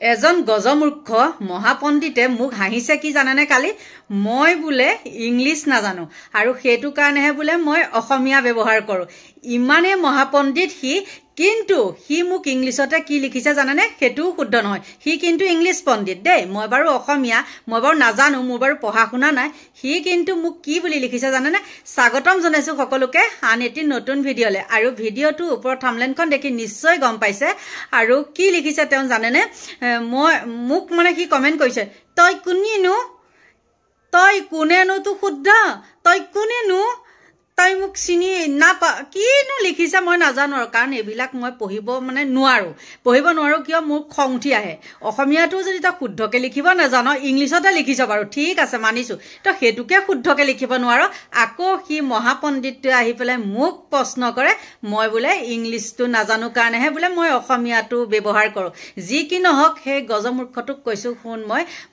এজন গজমূৰ্খ মহাপণ্ডিতে মোক হাঁহিছে কি জানেনে কালি মই বোলে ইংলিছ নাজানো আৰু সেইটো কাৰণেহে বোলে মই অসমীয়া ব্যৱহাৰ কৰোঁ ইমানে মহাপণ্ডিত কিন্তু সি মোক ইংলিছতে কি লিখিছে জানেনে সেইটোও শুদ্ধ নহয় সি কিন্তু ইংলিছ পণ্ডিত দেই মই বাৰু অসমীয়া মই বাৰু নাজানো মোৰ বাৰু পঢ়া শুনা নাই সি কিন্তু মোক কি বুলি লিখিছে জানেনে স্বাগতম জনাইছো সকলোকে আন এটি নতুন ভিডিঅ'লে আৰু ভিডিঅ'টো ওপৰৰ থাম্বনেইলখন দেখি নিশ্চয় গম পাইছে আৰু কি লিখিছে তেওঁ জানেনে মোক মানে কি কমেন্ট কৰিছে তই কোনেনো তই কোনেনো তো শুদ্ধ তই কোনেনো তাই মোক চিনি নাপা কিনো লিখিছে মই নাজানো কাৰণ এইবিলাক মই পঢ়িব মানে নোৱাৰো কিয় মোৰ খং উঠি আহে অসমীয়াটো যদি তই শুদ্ধকে লিখিব নাজানো ইংলিছতে লিখিছ বাৰু ঠিক আছে মানিছো তো সেইটোকে শুদ্ধকে লিখিব নোৱাৰো আকৌ সি মহাপণ্ডিতটোৱে আহি পেলাই মোক প্ৰশ্ন কৰে মই বোলে ইংলিছটো নাজানো কাৰণেহে বোলে মই অসমীয়াটো ব্যৱহাৰ কৰোঁ যি কি নহওক সেই গজমূৰ্খটোক কৈছো শুন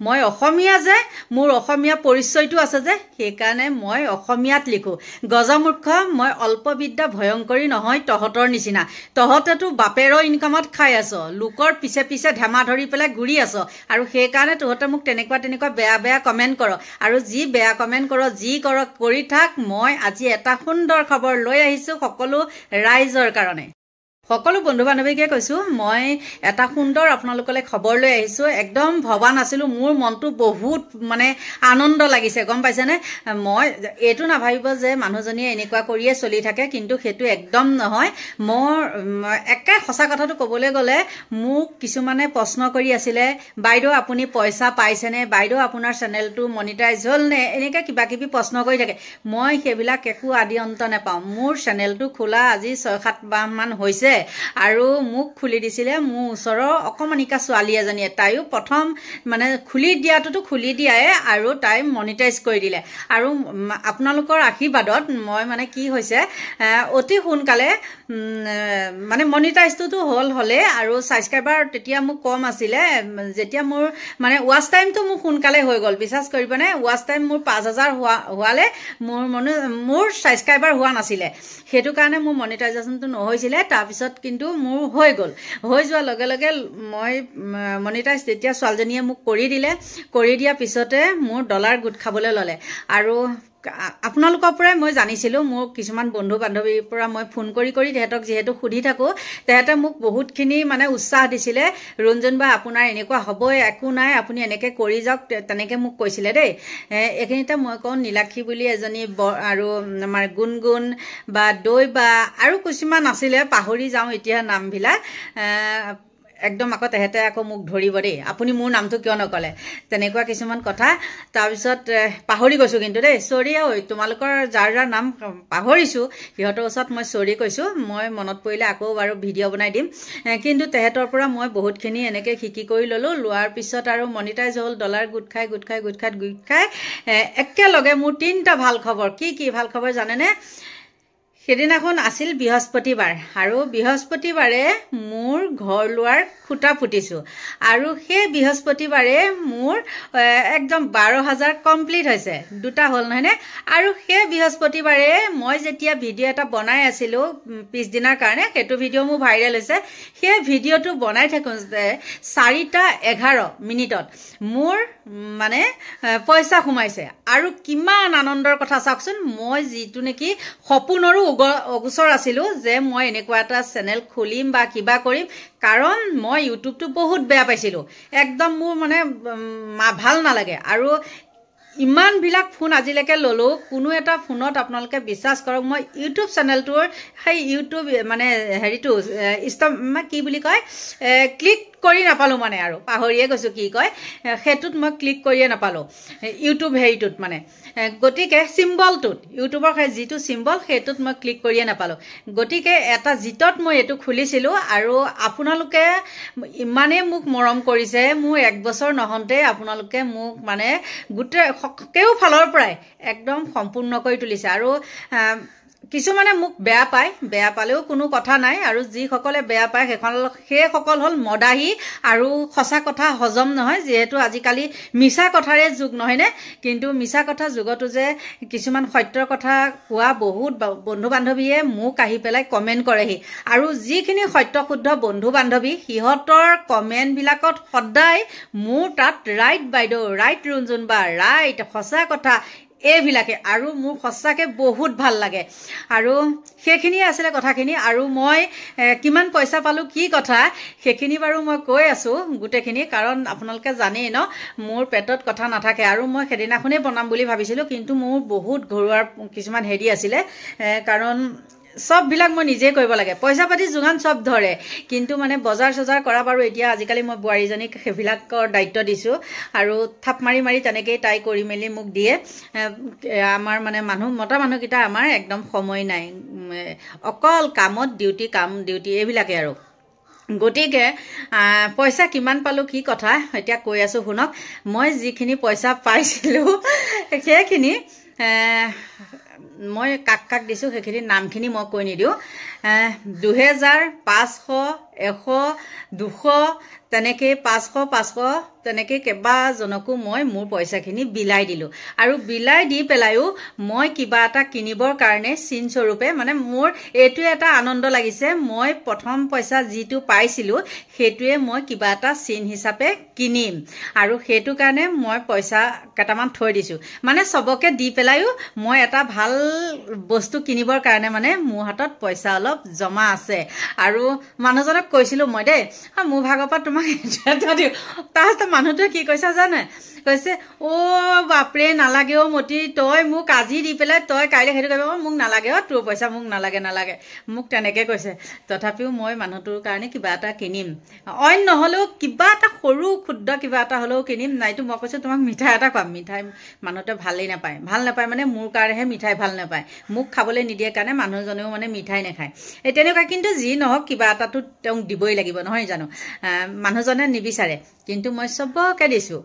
মই অসমীয়া যে মোৰ অসমীয়া পৰিচয়টো আছে যে সেইকাৰণে মই অসমীয়াত লিখো গজমূৰ্খ মই অল্পবিদ্যা ভয়ংকৰী নহয় তহতৰ নিচিনা তহতেতো বাপেৰৰ ইনকামত খাই আছ লোকৰ পিছে পিছে ধামা ধৰি পেলাই ঘূৰি আছ আৰু সেইকাৰণে তহতে মোক তেনেকুৱা বেয়া কমেন্ট কৰ আৰু যি বেয়া কমেন্ট কৰ যি কৰ কৰি থাক মই আজি এটা সুন্দৰ খবৰ লৈ আহিছো সকলো ৰাইজৰ কাৰণে সকলো বন্ধু বান্ধৱীকে কৈছো মই এটা সুন্দৰ আপোনালোকলৈ খবৰ লৈ আহিছো একদম ভবা নাছিলো মোৰ মনটো বহুত মানে আনন্দ লাগিছে গম পাইছেনে মই এটো না ভাবিব যে মানুহজনীয়ে এনেকুৱা কৰিয়ে চলি থাকে কিন্তু হেতু একদম নহয় মোৰ একে সঁচা কথাটো ক'বলৈ গ'লে মোক কিছুমানে প্ৰশ্ন কৰি আছিল বাইদেউ আপুনি পইচা পাইছেনে বাইদেউ আপোনাৰ চেনেলটো মনিটাইজ হ'ল নে এনেকা কিবা কিবি প্ৰশ্ন কৰি থাকে মই সেইবিলাক একো আদি অন্ত নাপাওঁ মোৰ চেনেলটো খোলা আজি 6-7 মাহ মান হৈছে আৰু মোক খুলি দিছিলে মোৰ ওচৰৰ অকমানিকা ছোৱালী এজনীয়ে তাইও প্ৰথম মানে খুলি দিয়ায়ে আৰু তাই মনিটাইজ কৰি দিলে আৰু আপোনালোকৰ আশীৰ্বাদত মই মানে কি হৈছে অতি সোনকালে মানে মনিটাইজটো হলে আৰু সাবস্ক্ৰাইবাৰ তেতিয়া মোক কম আছিল যেতিয়া মোৰ মানে ওয়াচ টাইমটো মোক সোনকালে হৈ গল বিশ্বাস কৰিবনে ওয়াচ টাইম মোৰ 5000 হোৱালে মোৰ সাবস্ক্ৰাইবাৰ হোৱা নাছিল হেতু কাৰণে মোৰ মনিটাইজেশনটো নহৈছিল তাৰ পিছত কিন্তু মোৰ হৈ গল হৈ যোৱা লগে লগে মই মনিটাইজ তেতিয়া ছোৱালজনীয়ে মোক কৰি দিয়া পিছতে মোৰ ডলাৰ গুট খাবলৈ ললে আৰু আপোনালোকৰ পৰাই মই জানিছিলো মোৰ কিছুমান বন্ধু বান্ধৱীৰ পৰা মই ফোন কৰি তেহেতক যেহেতু সুধি থাকো তেহেতে মোক বহুতখিনি মানে উৎসাহ দিছিলে ৰঞ্জন বা আপোনাৰ এনেকুৱা হ'বই একো নাই আপুনি এনেকে কৰি যাওক তেনেকে মোক কৈছিলে দেই এখিনিতে মই কওঁ নীলাক্ষী বুলি এজনী আৰু আমাৰ গুণগুণ বা দৈ বা আৰু কিছুমান আছিলে পাহৰি যাওঁ এতিয়া নামবিলাক একদম আকৌ তেহেতে আকৌ মোক ধৰিব দেই আপুনি মোৰ নামটো কিয় নকলে তেনেকুৱা কিছুমান কথা তাৰ পিছত পাহৰি গৈছো কিন্তু দেই সৰি তোমালোকৰ যাৰ নাম পাহৰিছো ইহঁতৰ ওচৰত মই সৰি কৈছো মই মনত পৰিলে আকৌ বাৰু ভিডিঅ' বনাই দিম কিন্তু তেহেতৰ পৰা মই বহুতখিনি এনেকে শিকি কৰি ললো লোৱাৰ পিছত আৰু মনিটাইজ হ'ল ডলাৰ গুট খাই একেলগে মোৰ 3টা ভাল খবৰ কি ভাল খবৰ জানেনে সেদিনাখন আছিল বৃহস্পতিবাৰ আৰু বৃহস্পতিবাৰে মোৰ ঘৰ লোৱাৰ খুঁটা পুতিছো আৰু সেই বৃহস্পতিবাৰে মোৰ একদম 12000 কমপ্লিট হৈছে দুটা হ'ল নহয়নে আৰু সেই বৃহস্পতিবাৰে মই যেতিয়া ভিডিঅ' এটা বনাই আছিলো পিছদিনাৰ কাৰণে সেইটো ভিডিঅ' মোৰ ভাইৰেল হৈছে সেই ভিডিঅ'টো বনাই থাকোঁ 4:11 মিনিটত মোৰ মানে পইচা সোমাইছে আৰু কিমান আনন্দৰ কথা চাওকচোন মই যিটো নেকি সপোনৰো অগোচৰ আছিলো যে মই এনেকুৱা এটা চেনেল খুলিম বা কিবা কৰিম কাৰণ মই ইউটিউবটো বহুত বেয়া পাইছিলো একদম মোৰ মানে ভাল নালাগে আৰু ইমান বিলাক ফোন আজিলৈকে ললো কোনো এটা ফোনত আপোনালোকে বিশ্বাস কৰক মই ইউটিউব চেনেলটোৰ সেই ইউটিউব মানে হেৰিটো কি বুলি কয় ক্লিক কৰি নাপালো মানে আৰু পাহৰিয়ে গৈছো কি কয় হেতুত মই ক্লিক কৰিয়ে নাপালো ইউটিউব হেৰিটোত মানে গতিকে সিম্বলটোত ইউটিউবৰ যিটো সিম্বল হেতুত মই ক্লিক কৰিয়ে নাপালো গতিকে এটা জিতত মই এটো খুলিছিলো আৰু আপোনালোকে ইমানে মোক মৰম কৰিছে মোৰ 1 বছৰ নহন্তে আপোনালোকে মোক মানে গুটে কেও ফালৰ পৰাই একদম সম্পূৰ্ণ কৰি তুলিছে আৰু কিছুমানে মোক বেয়া পায়, বেয়া পালেও কোনো কথা নাই। আৰু যিসকলে বেয়া পায় সেইসকল হ'ল মদাহী আৰু সঁচা কথা হজম নহয়, যিহেতু আজিকালি মিছা কথাৰে যুগ নহয়নে। কিন্তু মিছা কথা যুগতো যে কিছুমান সত্যৰ কথা কোৱা বহুত বন্ধু বান্ধৱীয়ে মোক আহি পেলাই কমেণ্ট কৰেহি। আৰু যিখিনি সত্য শুদ্ধ বন্ধু বান্ধৱী সিহঁতৰ কমেণ্টবিলাকত সদায় মোৰ তাত ৰাইট বাইদেউ, ৰাইট ৰুণজুন বা ৰাইট সঁচা কথা এইবিলাকে, আৰু মোৰ সঁচাকৈ বহুত ভাল লাগে। আৰু সেইখিনিয়ে আছিলে কথাখিনি। আৰু মই কিমান পইচা পালোঁ কি কথা সেইখিনি বাৰু মই কৈ আছোঁ গোটেইখিনি, কাৰণ আপোনালোকে জানেই ন মোৰ পেটত কথা নাথাকে। আৰু মই সেইদিনাখনেই বনাম বুলি ভাবিছিলোঁ, কিন্তু মোৰ বহুত ঘৰুৱাৰ কিছুমান হেৰি আছিলে, কাৰণ চববিলাক মই নিজেই কৰিব লাগে, পইচা পাতি যোগান চব ধৰে। কিন্তু মানে বজাৰ চজাৰ কৰা বাৰু এতিয়া আজিকালি মই বোৱাৰীজনীক সেইবিলাকৰ দায়িত্ব দিছোঁ, আৰু থাপ মাৰি মাৰি তেনেকেই তাই কৰি মেলি মোক দিয়ে। আমাৰ মানে মতা মানুহকেইটা আমাৰ একদম সময় নাই, অকল কামত ডিউটি, কাম ডিউটি এইবিলাকে আৰু। গতিকে পইচা কিমান পালোঁ কি কথা এতিয়া কৈ আছোঁ শুনক। মই যিখিনি পইচা পাইছিলোঁ সেইখিনি মই কাক কাক দিছোঁ সেইখিনি নামখিনি মই কৈ নিদিওঁ। 2000, 500, 100, 200 তেনেকৈ 500 তেনেকৈ কেইবাজনকো মই মোৰ পইচাখিনি বিলাই দিলোঁ। আৰু বিলাই দি পেলাইও মই কিবা এটা কিনিবৰ কাৰণে চিনস্বৰূপে মানে মোৰ এইটোৱে এটা আনন্দ লাগিছে, মই প্ৰথম পইচা যিটো পাইছিলোঁ সেইটোৱে মই কিবা এটা চিন হিচাপে কিনিম, আৰু সেইটো কাৰণে মই পইচা কেইটামান থৈ দিছোঁ। মানে চবকে দি পেলাইও মই এটা ভাল বস্তু কিনিবৰ কাৰণে মানে মোৰ হাতত পইচা অলপ জমা আছে। আৰু মানুহজনক কৈছিলোঁ মই দেই, মোৰ ভাগৰ পৰা তোমাক এটা দিওঁ। তাৰপিছত মানুহটোৱে কি কৈছে জানে, কৈছে অ' বাপৰে নালাগে অ' মতি, তই মোক আজি দি পেলাই তই কাইলৈ সেইটো কৰিব, মোক নালাগে অ' তোৰ পইচা মোক নালাগে মোক তেনেকৈ কৈছে। তথাপিও মই মানুহটোৰ কাৰণে কিবা এটা কিনিম, অইন নহ'লেও কিবা এটা সৰু ক্ষুদ্ৰ কিবা এটা হ'লেও কিনিম। নাইতো মই কৈছোঁ তোমাক মিঠাই এটা খুৱাম। মিঠাই মানুহটোৱে ভালেই নাপায়, ভাল নাপায় মানে মোৰ কাৰণেহে মিঠাই ভাল নাপায়, মোক খাবলৈ নিদিয়ে কাৰণে মানুহজনেও মানে মিঠাই নাখায় এই তেনেকুৱা। কিন্তু যি নহওক কিবা এটাতো তেওঁক দিবই লাগিব নহয় জানো, মানুহজনে নিবিচাৰে কিন্তু মই চবকে দিছোঁ,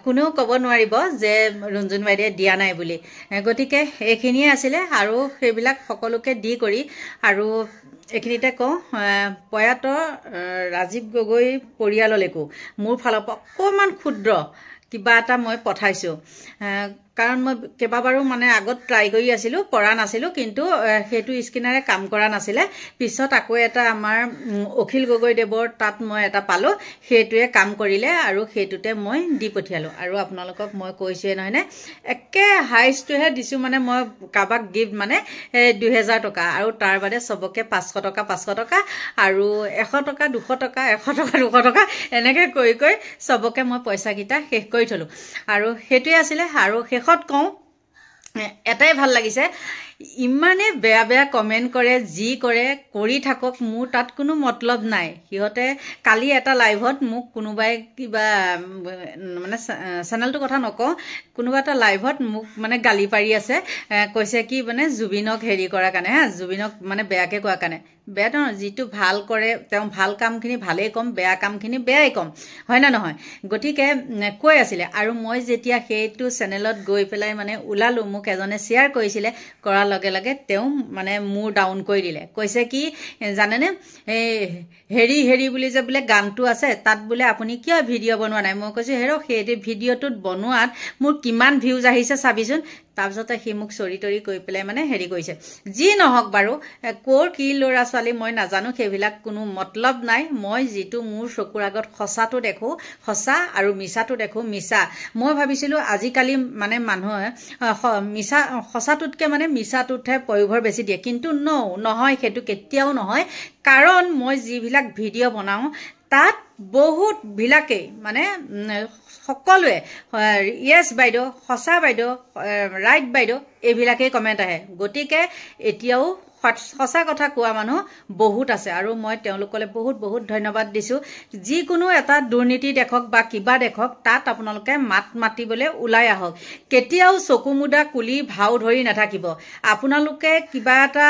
কোনেও ক'ব নোৱাৰিব যে ৰুণজুন বাইদেৱে দিয়া নাই বুলি। গতিকে এইখিনিয়ে আছিলে, আৰু সেইবিলাক সকলোকে দি কৰি আৰু এইখিনিতে কওঁ, প্ৰয়াত ৰাজীৱ গগৈ পৰিয়াললৈকো মোৰ ফালৰ পৰা অকণমান ক্ষুদ্ৰ কিবা এটা মই পঠাইছোঁ। কাৰণ মই কেইবাবাৰো মানে আগত ট্ৰাই কৰি আছিলোঁ, পৰা নাছিলোঁ, কিন্তু সেইটো স্কিনাৰে কাম কৰা নাছিলে। পিছত আকৌ এটা আমাৰ অখিল গগৈদেৱৰ তাত মই এটা পালোঁ, সেইটোৱে কাম কৰিলে, আৰু সেইটোতে মই দি পঠিয়ালোঁ। আৰু আপোনালোকক মই কৈছোঁৱে নহয়নে, একে হাইষ্টটোহে দিছোঁ, মানে মই কাৰোবাক গিফ্ট মানে 2000 টকা, আৰু তাৰ বাদে চবকে 500 টকা 500 টকা, আৰু 100 টকা 200 টকা 100 টকা 200 টকা এনেকৈ কৰি কৰি চবকে মই পইচাকেইটা শেষ কৰি থলোঁ। আৰু সেইটোৱে আছিলে। আৰু শেষত কওঁ, এটাই ভাল লাগিছে, ইমানে বেয়া বেয়া কমেণ্ট কৰে, যি কৰে কৰি থাকক, মোৰ তাত কোনো মতলব নাই। সিহঁতে কালি এটা লাইভত মোক কোনোবাই কিবা মানে চেনেলটোৰ কথা নকওঁ, কোনোবা এটা লাইভত মোক মানে গালি পাৰি আছে, কৈছে কি মানে জুবিনক হেৰি কৰাৰ কাৰণে, জুবিনক মানে বেয়াকৈ কোৱাৰ কাৰণে। বেয়া নহয়, যিটো ভাল কৰে তেওঁ ভাল কামখিনি ভালেই ক'ম, বেয়া কামখিনি বেয়াই ক'ম, হয় না নহয়। গতিকে কৈ আছিলে, আৰু মই যেতিয়া সেইটো চেনেলত গৈ পেলাই মানে ওলালোঁ, মোক এজনে শ্বেয়াৰ কৰিছিলে, কৰাৰ লগে লগে তেওঁ মানে মোৰ ডাউন কৰি দিলে। কৈছে কি জানেনে, এই হেৰি বুলি যে বোলে গানটো আছে, তাত বোলে আপুনি কিয় ভিডিঅ' বনোৱা নাই। মই কৈছোঁ হেৰক, সেই ভিডিঅ'টোত বনোৱাত মোৰ কিমান ভিউজ আহিছে চাবিচোন। তাৰপিছতে সি মোক চৰি তৰি কৰি পেলাই মানে হেৰি কৰিছে। যি নহওক বাৰু, ক'ৰ কি ল'ৰা ছোৱালী মই নাজানো, সেইবিলাক কোনো মতলব নাই। মই যিটো মোৰ চকুৰ আগত সঁচাটো দেখোঁ সঁচা, আৰু মিছাটো দেখোঁ মিছা। মই ভাবিছিলোঁ আজিকালি মানে মানুহে সঁচাটোতকৈ মানে মিছাটোতহে পয়োভৰ বেছি দিয়ে, কিন্তু নহয়, সেইটো কেতিয়াও নহয়। কাৰণ মই যিবিলাক ভিডিঅ' বনাওঁ তাত বহুতবিলাকেই মানে সকলোৱে য়েছ বাইদেউ, সঁচা বাইদেউ, ৰাইট বাইদেউ এইবিলাকেই কমেণ্ট আহে। গতিকে এতিয়াও সঁচা কথা কোৱা মানুহ বহুত আছে, আৰু মই তেওঁলোকলৈ বহুত বহুত ধন্যবাদ দিছোঁ। যিকোনো এটা দুৰ্নীতি দেখক বা কিবা দেখক, তাত আপোনালোকে মাত মাতিবলৈ ওলাই আহক। কেতিয়াও চকু মুদা কুলি ভাও ধৰি নাথাকিব। আপোনালোকে কিবা এটা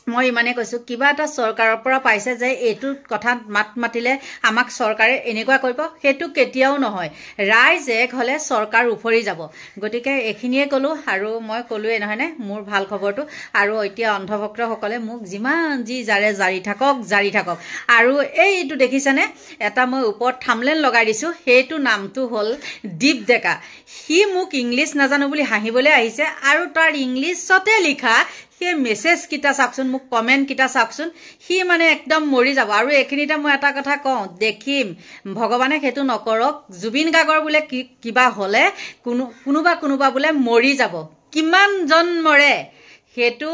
মই ইমানে কৈছো কিবা এটা চৰকাৰৰ পৰা পাইছে যে এইটো কথা মাত মাতিলে আমাক চৰকাৰে এনেকুৱা কৰিব সেইটো কেতিয়াও নহয় ৰাইজ এক হলে চৰকাৰ উফৰি যাব গতিকে এখিনিয়ে কলো আৰু মই কলোৱে নহয়নে মোৰ ভাল খবৰটো আৰু এতিয়া অন্ধভক্তসকলে মোক যিমান যি জাৰে জাৰি থাকক আৰু এইটো দেখিছেনে এটা মই ওপৰত থামলেন লগাই দিছো সেইটো নামটো হ'ল দীপ ডেকা সি মোক ইংলিছ নাজানো বুলি হাঁহিবলৈ আহিছে আৰু তাৰ ইংলিছতে লিখা সেই মেছেজ কিটা চাওকচোন মোক কমেন্ট কিটা চাওকচোন সি মানে একদম মৰি যাব আৰু এখিনিতে মই এটা কথা কওঁ দেখিম ভগৱানে সেইটো নকৰক জুবিন গাৰ্গৰ বোলে কিবা হলে কোনোবা বোলে মৰি যাব কিমান জন মৰে সেইটো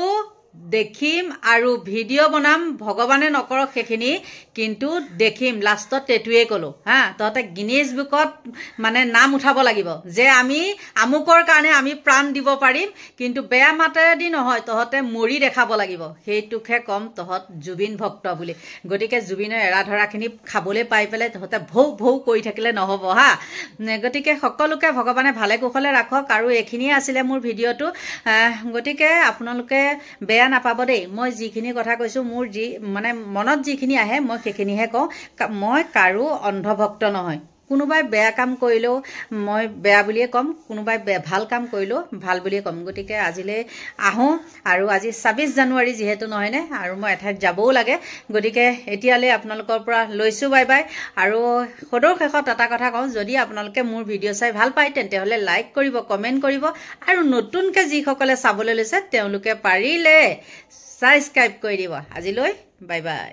দেখিম আৰু ভিডিঅ' বনাম ভগৱানে নকৰক সেইখিনি কিন্তু দেখিম লাষ্টত তেতুৱে কলো হা তহতে গিনিজ বুকত মানে নাম উঠাব লাগিব যে আমি আমুকৰ কাৰণে আমি প্ৰাণ দিব পাৰিম কিন্তু বেয়া মাতেৰেদি নহয় তহতে মৰি দেখাব লাগিব সেইটোকে কম তহত জুবিন ভক্ত বুলি গতিকে জুবিনৰ এৰা ধৰাখিনি খাবলৈ পাই পেলাই তহতে ভৌ কৰি থাকিলে নহব হা গতিকে সকলোকে ভগৱানে ভালে কুশলে ৰাখক আৰু এইখিনিয়ে আছিলে মোৰ ভিডিঅ'টো গতিকে আপোনালোকে বেয়া নাপাব দেই মই যিখিনি কথা কৈছো মোৰ যি মানে মনত যিখিনি আহে মই সেইখিনিহে কওঁ মই কাৰো অন্ধভক্ত নহয় কোনোবাই বেয়া কাম কৰিলেও মই বেয়া বুলিয়ে কম কোনোবাই ভাল কাম কৰিলেও ভাল বুলিয়ে কম গতিকে আজিলৈ আহোঁ আৰু আজি ২৬ জানুৱাৰী যিহেতু নহয়নে আৰু মই এঠাইত যাবও লাগে গতিকে এতিয়ালৈ আপোনালোকৰ পৰা লৈছো বাই বাই আৰু সদৰ শেষত এটা কথা কওঁ যদি আপোনালোকে মোৰ ভিডিঅ' চাই ভাল পায় তেন্তে হ'লে লাইক কৰিব কমেণ্ট কৰিব আৰু নতুনকৈ যিসকলে চাবলৈ লৈছে তেওঁলোকে পাৰিলে ছাবস্ক্ৰাইব কৰি দিব আজিলৈ বাই বাই